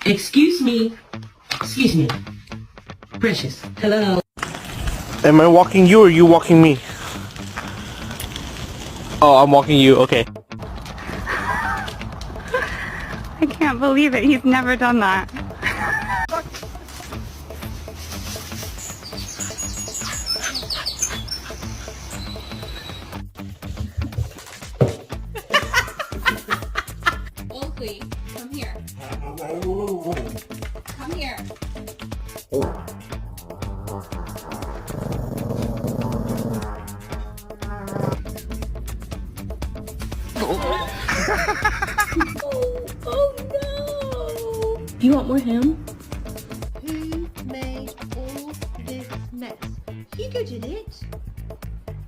Excuse me. Excuse me. Precious. Hello. Am I walking you or you walking me? Oh, I'm walking you, okay. I can't believe it. He's never done that. Oakley, come here. Come here. Do you want more ham?